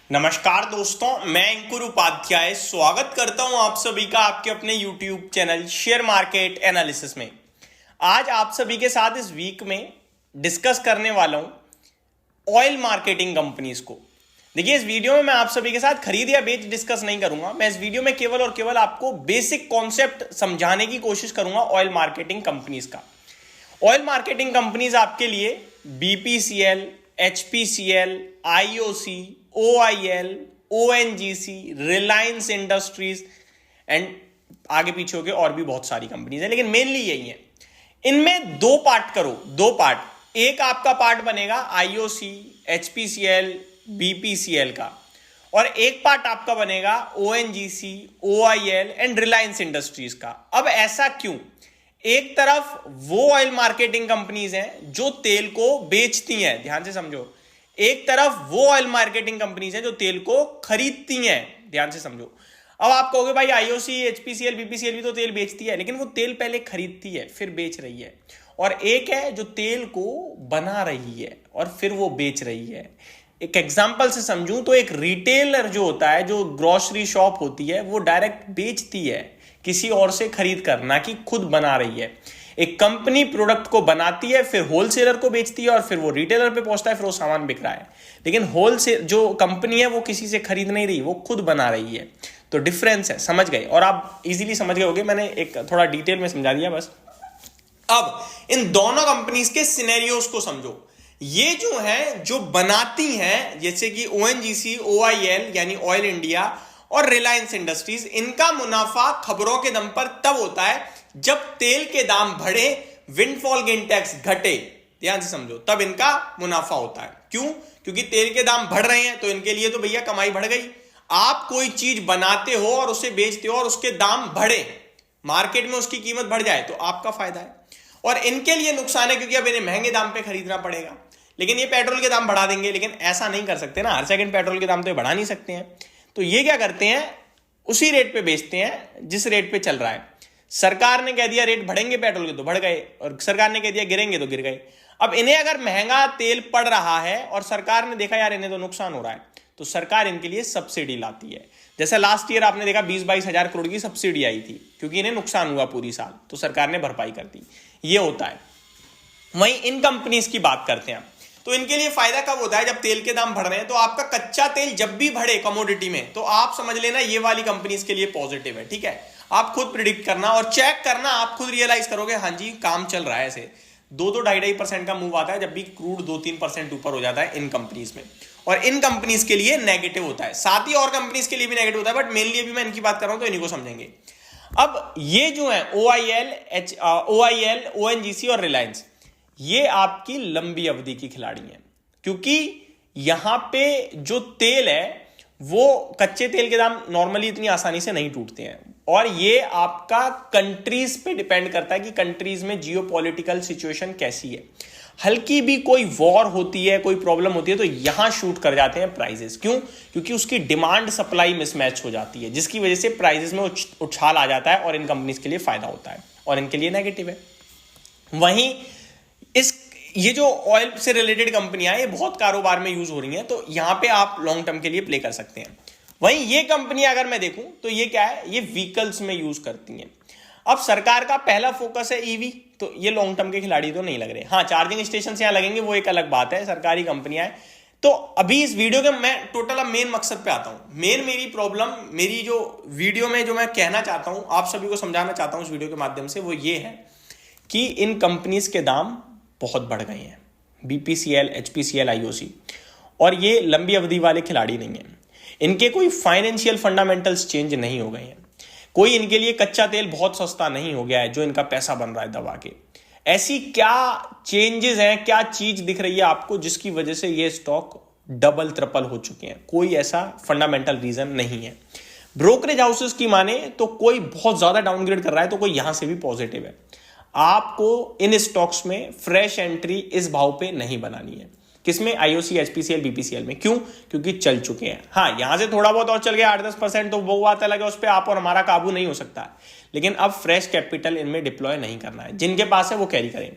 नमस्कार दोस्तों, मैं अंकुर उपाध्याय स्वागत करता हूं आप सभी का आपके अपने YouTube channel share market analysis में। आज आप सभी के साथ इस वीक में डिस्कस करने वाला हूं ऑयल मार्केटिंग कंपनीज को। देखिए, इस वीडियो में मैं आप सभी के साथ खरीद या बेच डिस्कस नहीं करूंगा। मैं इस वीडियो में केवल और केवल आपको बेसिक कॉन्सेप्ट समझाने की कोशिश करूंगा ऑयल मार्केटिंग कंपनीज का। ऑयल मार्केटिंग कंपनीज आपके लिए BPCL, HPCL, IOC, OIL, ONGC, Reliance industries and आगे पीछे हो गए और भी बहुत सारी कंपनीज हैं, लेकिन मेनली यही है। इनमें दो पार्ट करो, दो पार्ट। एक आपका पार्ट बनेगा आईओसी, एचपीसीएल, बीपीसीएल का, और एक पार्ट आपका बनेगा ONGC, OIL and Reliance industries का। अब ऐसा क्यों? एक तरफ वो ऑयल मार्केटिंग कंपनीज हैं जो तेल को बेचती हैं, ध्यान से समझो। एक तरफ वो ऑयल मार्केटिंग कंपनीज हैं जो तेल को खरीदती हैं, ध्यान से समझो। अब आप कहोगे भाई आईओसी, एचपीसीएल, बीपीसीएल भी तो तेल बेचती है, लेकिन वो तेल पहले खरीदती है फिर बेच रही है। और एक है जो तेल को बना रही है और फिर वो बेच रही है। एक एग्जांपल से समझूं तो एक रिटेलर जो होता है, जो ग्रोसरी शॉप होती है, वो डायरेक्ट बेचती है किसी और से खरीद कर, ना कि खुद बना रही है। एक कंपनी प्रोडक्ट को बनाती है, फिर होलसेलर को बेचती है और फिर वो रिटेलर पे पहुंचता है, फिर वो सामान बिक रहा है। लेकिन होलसेल जो कंपनी है वो किसी से खरीद नहीं रही, वो खुद बना रही है। तो डिफरेंस है, समझ गए? और आप इजीली समझ गए होंगे, मैंने एक थोड़ा डिटेल में समझा दिया बस। अब इन दोनों कंपनीज के सिनेरियोस को समझो। ये जो है, जो बनाती हैं, जैसे कि ओएनजीसी, ओआईएल यानी ऑयल इंडिया और रिलायंस इंडस्ट्रीज, इनका मुनाफा खबरों के दम पर तब होता है जब तेल के दाम बढ़े, विंडफॉल गेन टैक्स घटे, ध्यान से समझो, तब इनका मुनाफा होता है। क्यों? क्योंकि तेल के दाम बढ़ रहे हैं तो इनके लिए तो भैया कमाई बढ़ गई। आप कोई चीज बनाते हो और उसे बेचते हो और उसके दाम बढ़े, मार्केट में उसकी कीमत बढ़ जाए, तो आपका फायदा है। और इनके लिए नुकसान है क्योंकि अब इन्हें महंगे दाम पे खरीदना पड़ेगा। लेकिन ये पेट्रोल के दाम बढ़ा देंगे, लेकिन ऐसा नहीं कर सकते ना, हर सेकंड पेट्रोल के दाम तो बढ़ा नहीं सकते हैं। तो ये क्या करते हैं, उसी रेट पे बेचते हैं जिस रेट पे चल रहा है। सरकार ने कह दिया रेट बढ़ेंगे पेट्रोल के, तो बढ़ गए, और सरकार ने कह दिया गिरेंगे तो गिर गए। अब इन्हें अगर महंगा तेल पड़ रहा है और सरकार ने देखा यार इन्हें तो नुकसान हो रहा है, तो सरकार इनके लिए सब्सिडी लाती है। जैसे लास्ट ईयर आपने देखा 20-22 हजार करोड़ की सब्सिडी आई थी, क्योंकि इन्हें नुकसान हुआ पूरी साल, तो सरकार ने भरपाई कर दी। ये होता है। वहीं इन कंपनीज की बात करते हैं, तो इनके लिए फायदा कब होता है? जब तेल के दाम बढ़ रहे हैं। तो आपका कच्चा तेल जब भी बढ़े कमोडिटी में, तो आप समझ लेना ये वाली कंपनीज के लिए पॉजिटिव है। ठीक है, आप खुद प्रिडिक्ट करना और चेक करना, आप खुद रियलाइज करोगे हाँ जी काम चल रहा है। ऐसे 2-2.5% का मूव आता है जब भी क्रूड 2-3% ऊपर हो जाता है इन कंपनीज में, और इन कंपनीज के लिए नेगेटिव होता है। साथ ही और कंपनीज के लिए भी नेगेटिव होता है, बट मेनली अभी मैं इनकी बात कर रहा हूं तो इन्हीं को समझेंगे। अब ये जो है ओआईएल, ओएनजीसी और रिलायंस, ये आपकी लंबी अवधि की खिलाड़ी हैं, क्योंकि यहां पे जो तेल है वो कच्चे तेल के दाम नॉर्मली इतनी आसानी से नहीं टूटते हैं, और ये आपका कंट्रीज पे डिपेंड करता है कि कंट्रीज में जियोपॉलिटिकल सिचुएशन कैसी है। हल्की भी कोई वॉर होती है, कोई प्रॉब्लम होती है, तो यहां शूट कर जाते हैं प्राइसेस। क्यों? क्योंकि उसकी डिमांड सप्लाई मिसमैच हो जाती है, जिसकी वजह से प्राइसेस में उछाल आ जाता है, और इन कंपनीज के लिए फायदा होता है और इनके लिए नेगेटिव है। वहीं ये जो ऑयल से रिलेटेड कंपनियां हैं, ये बहुत कारोबार में यूज हो रही हैं, तो यहां पे आप लॉन्ग टर्म के लिए प्ले कर सकते हैं। वहीं ये कंपनियां अगर मैं देखूं तो ये क्या है, ये व्हीकल्स में यूज करती हैं। अब सरकार का पहला फोकस है ईवी, तो ये लॉन्ग टर्म के खिलाड़ी तो नहीं लग रहे। हाँ, चार्जिंग स्टेशन यहां लगेंगे, वो एक अलग बात है, सरकारी कंपनियां हैं। तो अभी इस वीडियो के मैं टोटल अब मेन मकसद पे आता हूं। मेरी प्रॉब्लम, मेरी जो वीडियो में जो मैं कहना चाहता हूं, आप सभी को समझाना चाहता हूं इस वीडियो के माध्यम से, वो ये है कि इन कंपनीज के दाम बहुत बढ़ गए हैं, बीपीसीएल, एचपीसीएल, आईओसी, और ये लंबी अवधि वाले खिलाड़ी नहीं हैं। इनके कोई फाइनेंशियल फंडामेंटल्स चेंज नहीं हो गए हैं। कोई इनके लिए कच्चा तेल बहुत सस्ता नहीं हो गया है जो इनका पैसा बन रहा है दबा के। ऐसी क्या चेंजेस हैं, क्या चीज दिख रही है आपको जिसकी वजह से ये स्टॉक डबल ट्रिपल हो चुके हैं? कोई ऐसा फंडामेंटल रीजन नहीं है। ब्रोकरेज हाउसेस की माने तो कोई बहुत ज्यादा डाउनग्रेड कर रहा है, तो कोई यहां से भी पॉजिटिव है। आपको इन स्टॉक्स में फ्रेश एंट्री इस भाव पे नहीं बनानी है। किसमें? आईओसी, एचपीसीएल, बीपीसीएल में। क्यों? क्योंकि चल चुके हैं। हाँ, यहां से थोड़ा बहुत और चल गया 8-10%, तो वो बात अलग है, उस पर आप और हमारा काबू नहीं हो सकता। लेकिन अब फ्रेश कैपिटल इनमें डिप्लॉय नहीं करना है। जिनके पास है वो कैरी करें।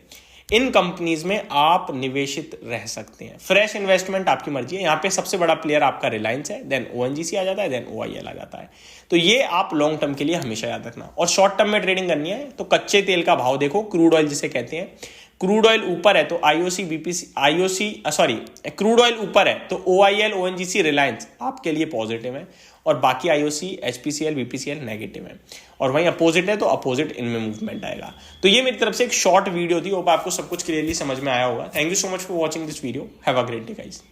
इन कंपनीज में आप निवेशित रह सकते हैं। फ्रेश इन्वेस्टमेंट आपकी मर्जी है। यहाँ पे सबसे बड़ा प्लेयर आपका रिलायंस है, देन ओएनजीसी आ जाता है, देन ओआईएल आ जाता है। तो ये आप लॉन्ग टर्म के लिए हमेशा याद रखना। और शॉर्ट टर्म में ट्रेडिंग करनी है तो कच्चे तेल का भाव देखो, क्रूड ऑयल जिसे कहते हैं। क्रूड ऑयल ऊपर है तो क्रूड ऑयल ऊपर है तो ओआईएल, ओएनजीसी, रिलायंस आपके लिए पॉजिटिव है, और बाकी आईओसी, एचपीसीएल, बीपीसीएल नेगेटिव है। और वहीं अपोजिट है तो अपोजिट इनमें मूवमेंट आएगा। तो ये मेरी तरफ से एक शॉर्ट वीडियो थी, होप आपको सब कुछ क्लियरली समझ में आया होगा। Thank you so much for watching this video. Have a great day guys.